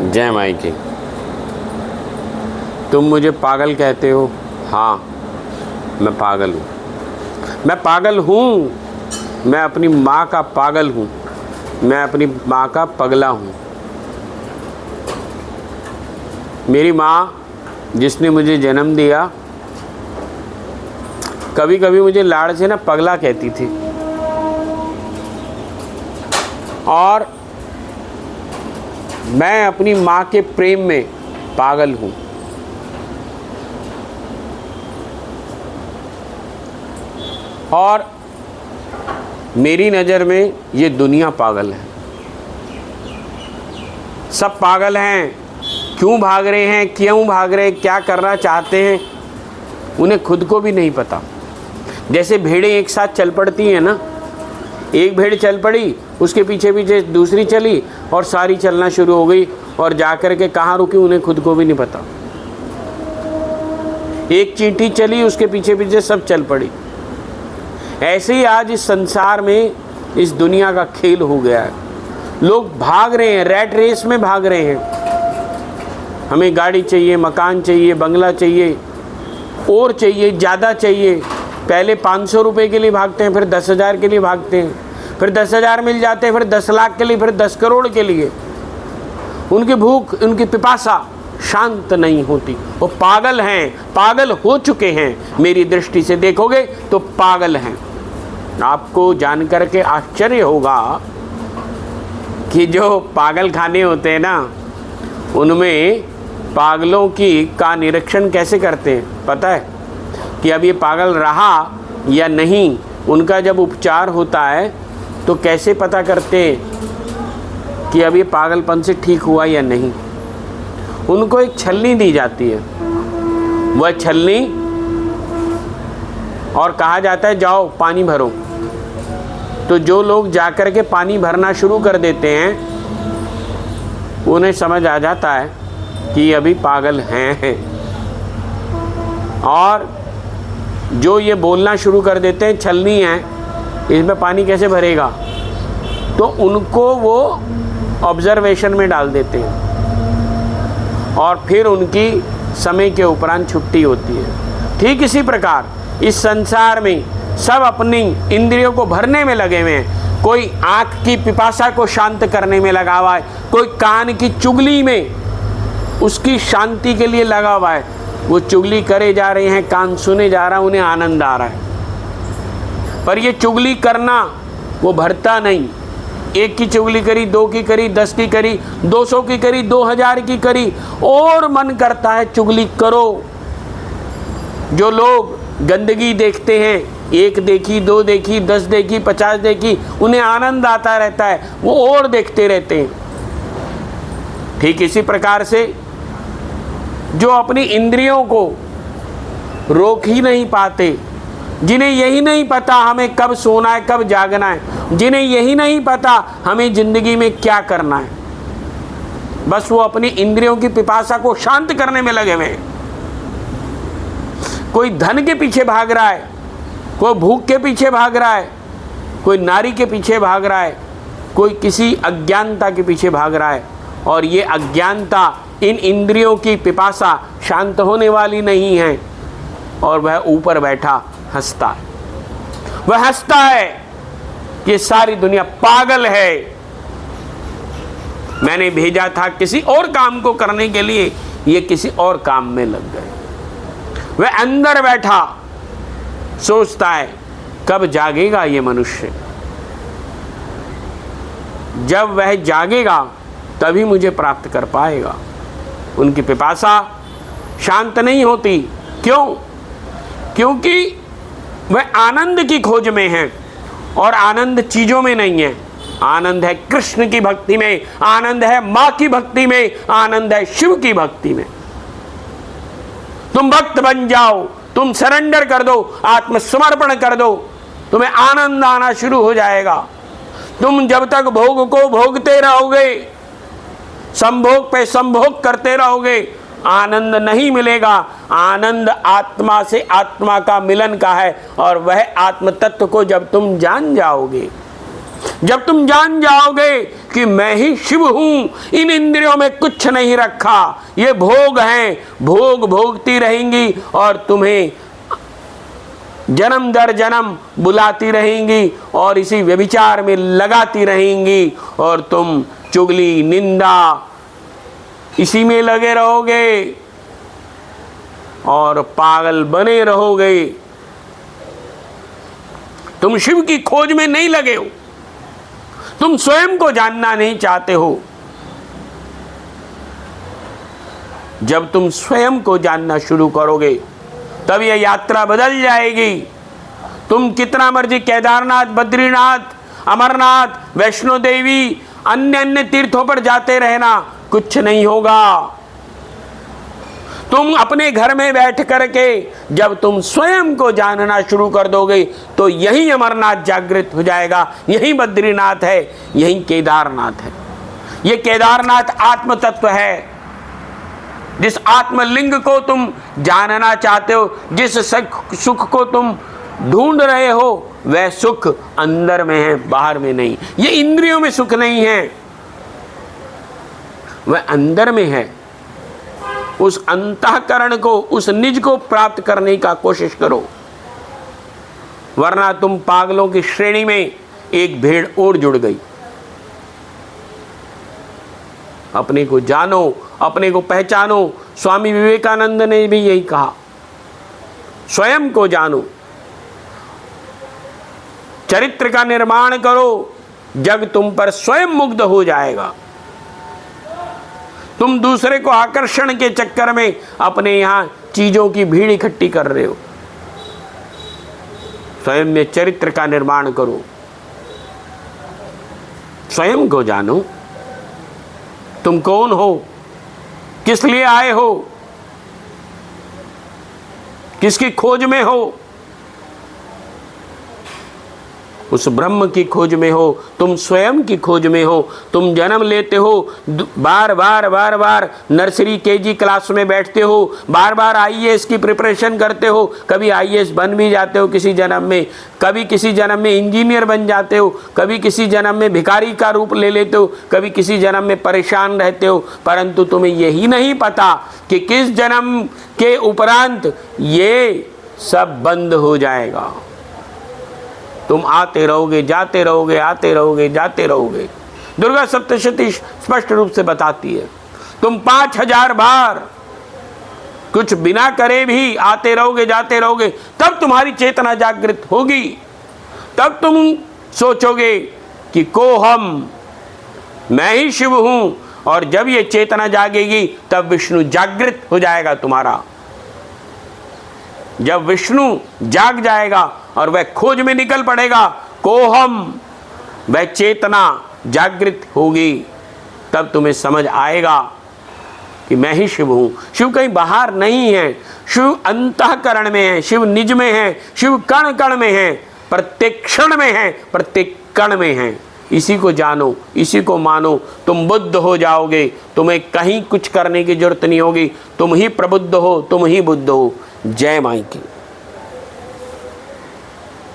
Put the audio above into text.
जय माई की। तुम मुझे पागल कहते हो। हाँ, मैं पागल हूँ। मैं पागल हूँ। मैं अपनी माँ का पागल हूँ। मैं अपनी माँ का पगला हूँ। मेरी माँ जिसने मुझे जन्म दिया, कभी कभी मुझे लाड़ से ना पगला कहती थी, और मैं अपनी माँ के प्रेम में पागल हूँ। और मेरी नज़र में ये दुनिया पागल है। सब पागल हैं। क्यों भाग रहे हैं, क्यों भाग रहे हैं, क्या करना चाहते हैं, उन्हें खुद को भी नहीं पता। जैसे भेड़ें एक साथ चल पड़ती हैं ना, एक भेड़ चल पड़ी, उसके पीछे पीछे दूसरी चली और सारी चलना शुरू हो गई, और जाकर के कहाँ रुकी उन्हें खुद को भी नहीं पता। एक चींटी चली, उसके पीछे पीछे सब चल पड़ी। ऐसे ही आज इस संसार में, इस दुनिया का खेल हो गया है। लोग भाग रहे हैं, रैट रेस में भाग रहे हैं। हमें गाड़ी चाहिए, मकान चाहिए, बंगला चाहिए, और चाहिए, ज़्यादा चाहिए। पहले 500 रुपये के लिए भागते हैं, फिर 10,000 के लिए भागते हैं, फिर 10,000 मिल जाते हैं, फिर 10 लाख के लिए, फिर 10 करोड़ के लिए। उनकी भूख, उनकी पिपासा शांत नहीं होती। वो पागल हैं, पागल हो चुके हैं। मेरी दृष्टि से देखोगे तो पागल हैं। आपको जानकर के आश्चर्य होगा कि जो पागल खाने होते हैं ना, उनमें पागलों का निरीक्षण कैसे करते हैं पता है? कि अब ये पागल रहा या नहीं, उनका जब उपचार होता है तो कैसे पता करते हैं कि अब ये पागलपन से ठीक हुआ या नहीं। उनको एक छलनी दी जाती है, वह छलनी, और कहा जाता है जाओ पानी भरो। तो जो लोग जाकर के पानी भरना शुरू कर देते हैं, उन्हें समझ आ जाता है कि अभी पागल हैं। और जो ये बोलना शुरू कर देते हैं छलनी है, इसमें पानी कैसे भरेगा, तो उनको वो ऑब्जर्वेशन में डाल देते हैं, और फिर उनकी समय के उपरांत छुट्टी होती है। ठीक इसी प्रकार इस संसार में सब अपनी इंद्रियों को भरने में लगे हुए हैं। कोई आँख की पिपासा को शांत करने में लगा हुआ है, कोई कान की चुगली में उसकी शांति के लिए लगा हुआ है। वो चुगली करे जा रहे हैं, कान सुने जा रहा है, उन्हें आनंद आ रहा है। पर ये चुगली करना वो भरता नहीं। एक की चुगली करी, 2 की करी, 10 की करी, 200 की करी, 2000 की करी, और मन करता है चुगली करो। जो लोग गंदगी देखते हैं, 1 देखी, 2 देखी, 10 देखी, 50 देखी, उन्हें आनंद आता रहता है, वो और देखते रहते हैं। ठीक इसी प्रकार से जो अपनी इंद्रियों को रोक ही नहीं पाते, जिन्हें यही नहीं पता हमें कब सोना है, कब जागना है, जिन्हें यही नहीं पता हमें ज़िंदगी में क्या करना है, बस वो अपनी इंद्रियों की पिपासा को शांत करने में लगे हुए हैं। कोई धन के पीछे भाग रहा है, कोई भूख के पीछे भाग रहा है, कोई नारी के पीछे भाग रहा है, कोई किसी अज्ञानता के पीछे भाग रहा है। और ये अज्ञानता, इन इंद्रियों की पिपासा शांत होने वाली नहीं है। और वह ऊपर बैठा हंसता है। वह हंसता है कि सारी दुनिया पागल है। मैंने भेजा था किसी और काम को करने के लिए, ये किसी और काम में लग गए। वह अंदर बैठा सोचता है कब जागेगा ये मनुष्य। जब वह जागेगा तभी मुझे प्राप्त कर पाएगा। उनकी पिपासा शांत नहीं होती। क्यों? क्योंकि वह आनंद की खोज में है, और आनंद चीज़ों में नहीं है। आनंद है कृष्ण की भक्ति में, आनंद है माँ की भक्ति में, आनंद है शिव की भक्ति में। तुम भक्त बन जाओ, तुम सरेंडर कर दो, आत्मसमर्पण कर दो, तुम्हें आनंद आना शुरू हो जाएगा। तुम जब तक भोग को भोगते रहोगे, संभोग पे संभोग करते रहोगे, आनंद नहीं मिलेगा। आनंद आत्मा से आत्मा का मिलन का है, और वह आत्म तत्व को जब तुम जान जाओगे, जब तुम जान जाओगे कि मैं ही शिव हूं, इन इंद्रियों में कुछ नहीं रखा, ये भोग हैं, भोग भोगती रहेंगी और तुम्हें जन्म दर जन्म बुलाती रहेंगी और इसी व्यभिचार में लगाती रहेंगी और तुम चुगली निंदा इसी में लगे रहोगे और पागल बने रहोगे। तुम शिव की खोज में नहीं लगे हो, तुम स्वयं को जानना नहीं चाहते हो। जब तुम स्वयं को जानना शुरू करोगे तब यह यात्रा बदल जाएगी। तुम कितना मर्जी केदारनाथ, बद्रीनाथ, अमरनाथ, वैष्णो देवी, अन्य अन्य तीर्थों पर जाते रहना, कुछ नहीं होगा। तुम अपने घर में बैठ करके जब तुम स्वयं को जानना शुरू कर दोगे तो यही अमरनाथ जागृत हो जाएगा, यही बद्रीनाथ है, यही केदारनाथ है। ये केदारनाथ आत्म तत्व है। जिस आत्मलिंग को तुम जानना चाहते हो, जिस सुख को तुम ढूंढ रहे हो, वह सुख अंदर में है, बाहर में नहीं। ये इंद्रियों में सुख नहीं है, वह अंदर में है। उस अंतःकरण को, उस निज को प्राप्त करने का कोशिश करो, वरना तुम पागलों की श्रेणी में एक भेड़ और जुड़ गई। अपने को जानो, अपने को पहचानो। स्वामी विवेकानंद ने भी यही कहा, स्वयं को जानो, चरित्र का निर्माण करो, जग तुम पर स्वयं मुग्ध हो जाएगा। तुम दूसरे को आकर्षण के चक्कर में अपने यहां चीजों की भीड़ इकट्ठी कर रहे हो। स्वयं में चरित्र का निर्माण करो, स्वयं को जानो। तुम कौन हो, किस लिए आए हो, किसकी खोज में हो? उस ब्रह्म की खोज में हो, तुम स्वयं की खोज में हो। तुम जन्म लेते हो, बार बार नर्सरी केजी क्लास में बैठते हो, बार बार आईएएस की प्रिपरेशन करते हो, कभी आईएएस बन भी जाते हो किसी जन्म में, कभी किसी जन्म में इंजीनियर बन जाते हो, कभी किसी जन्म में भिखारी का रूप ले लेते हो, कभी किसी जन्म में परेशान रहते हो। परंतु तुम्हें यही नहीं पता कि किस जन्म के उपरांत ये सब बंद हो जाएगा। तुम आते रहोगे, जाते रहोगे, आते रहोगे, जाते रहोगे। दुर्गा सप्तशती स्पष्ट रूप से बताती है, तुम 5000 बार कुछ बिना करे भी आते रहोगे, जाते रहोगे, तब तुम्हारी चेतना जागृत होगी। तब तुम सोचोगे कि को हम, मैं ही शिव हूं। और जब ये चेतना जागेगी तब विष्णु जागृत हो जाएगा तुम्हारा। जब विष्णु जाग जाएगा और वह खोज में निकल पड़ेगा, कोहम, वह चेतना जागृत होगी, तब तुम्हें समझ आएगा कि मैं ही शिव हूं। शिव कहीं बाहर नहीं है, शिव अंतःकरण में है, शिव निज में है, शिव कण कण में है, प्रत्येक क्षण में है, प्रत्येक कण में है। इसी को जानो, इसी को मानो, तुम बुद्ध हो जाओगे। तुम्हें कहीं कुछ करने की जरूरत नहीं होगी, तुम ही प्रबुद्ध हो, तुम ही बुद्ध हो। जय माई की।